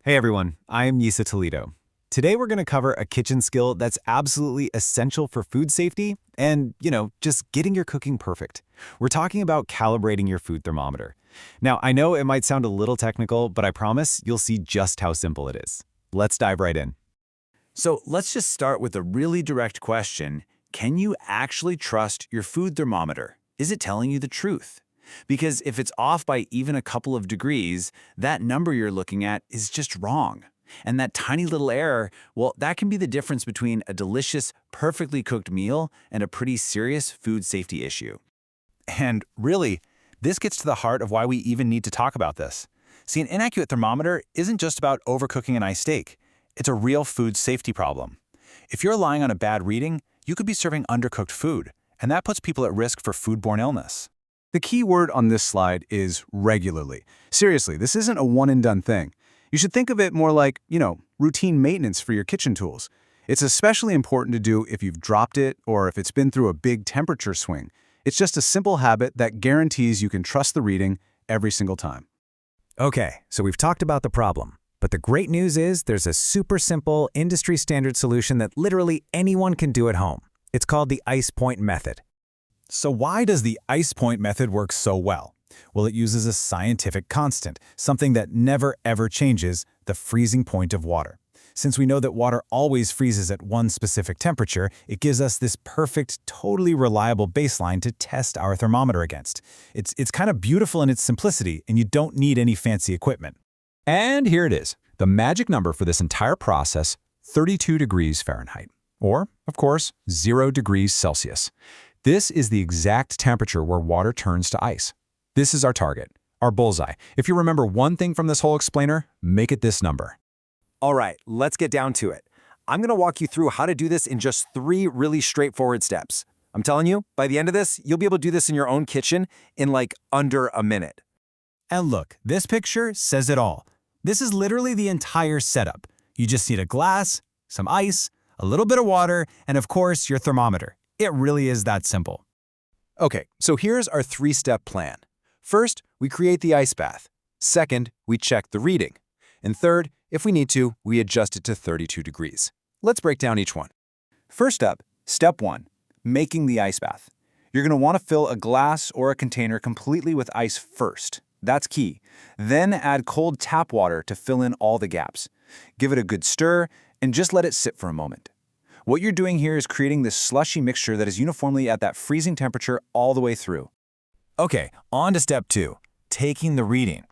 Hey everyone, I'm Yisa Toledo. Today we're going to cover a kitchen skill that's absolutely essential for food safety and, just getting your cooking perfect. We're talking about calibrating your food thermometer. Now, I know it might sound a little technical, but I promise you'll see just how simple it is. Let's dive right in. So let's just start with a really direct question. Can you actually trust your food thermometer? Is it telling you the truth? Because if it's off by even a couple of degrees, that number you're looking at is just wrong. And that tiny little error, well, that can be the difference between a delicious, perfectly cooked meal and a pretty serious food safety issue. And really, this gets to the heart of why we even need to talk about this. See, an inaccurate thermometer isn't just about overcooking an iced steak. It's a real food safety problem. If you're relying on a bad reading, you could be serving undercooked food, and that puts people at risk for foodborne illness. The key word on this slide is regularly. Seriously, this isn't a one-and-done thing. You should think of it more like, routine maintenance for your kitchen tools. It's especially important to do if you've dropped it or if it's been through a big temperature swing. It's just a simple habit that guarantees you can trust the reading every single time. Okay, so we've talked about the problem. But the great news is there's a super simple, industry-standard solution that literally anyone can do at home. It's called the ice point method. So why does the ice point method work so well? Well, it uses a scientific constant, something that never ever changes, the freezing point of water. Since we know that water always freezes at one specific temperature, it gives us this perfect, totally reliable baseline to test our thermometer against. It's kind of beautiful in its simplicity, and you don't need any fancy equipment. And here it is, the magic number for this entire process, 32 degrees Fahrenheit, or, of course, 0 degrees Celsius. This is the exact temperature where water turns to ice. This is our target, our bullseye. If you remember one thing from this whole explainer, make it this number. All right, let's get down to it. I'm going to walk you through how to do this in just 3 really straightforward steps. I'm telling you, by the end of this, you'll be able to do this in your own kitchen in like under a minute. And look, this picture says it all. This is literally the entire setup. You just need a glass, some ice, a little bit of water, and of course, your thermometer. It really is that simple. Okay, so here's our 3-step plan. First, we create the ice bath. Second, we check the reading. And third, if we need to, we adjust it to 32 degrees. Let's break down each one. First up, step 1, making the ice bath. You're going to want to fill a glass or a container completely with ice first. That's key. Then add cold tap water to fill in all the gaps. Give it a good stir and just let it sit for a moment. What you're doing here is creating this slushy mixture that is uniformly at that freezing temperature all the way through. Okay, on to step 2, taking the reading.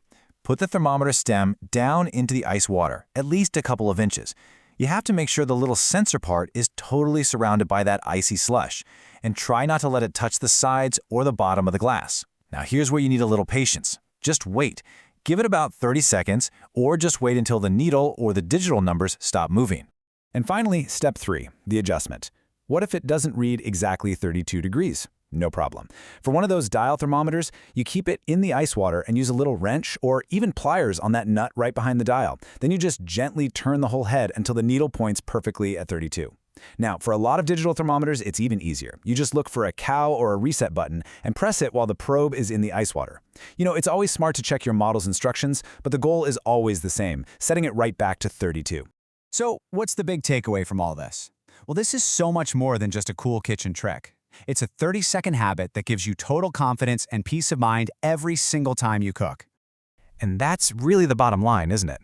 Put the thermometer stem down into the ice water, at least a couple of inches. You have to make sure the little sensor part is totally surrounded by that icy slush, and try not to let it touch the sides or the bottom of the glass. Now here's where you need a little patience. Just wait. Give it about 30 seconds, or just wait until the needle or the digital numbers stop moving. And finally, step 3, the adjustment. What if it doesn't read exactly 32 degrees? No problem. For one of those dial thermometers, you keep it in the ice water and use a little wrench or even pliers on that nut right behind the dial. Then you just gently turn the whole head until the needle points perfectly at 32. Now, for a lot of digital thermometers, it's even easier. You just look for a cow or a reset button and press it while the probe is in the ice water. It's always smart to check your model's instructions, but the goal is always the same, setting it right back to 32. So, what's the big takeaway from all this? Well, this is so much more than just a cool kitchen trick. It's a 30-second habit that gives you total confidence and peace of mind every single time you cook. And that's really the bottom line, isn't it?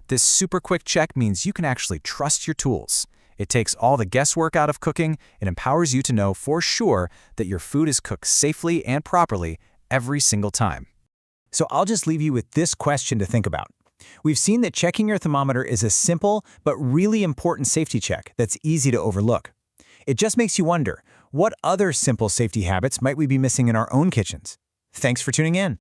This super quick check means you can actually trust your tools. It takes all the guesswork out of cooking and empowers you to know for sure that your food is cooked safely and properly every single time. So I'll just leave you with this question to think about. We've seen that checking your thermometer is a simple but really important safety check that's easy to overlook. It just makes you wonder, what other simple safety habits might we be missing in our own kitchens? Thanks for tuning in.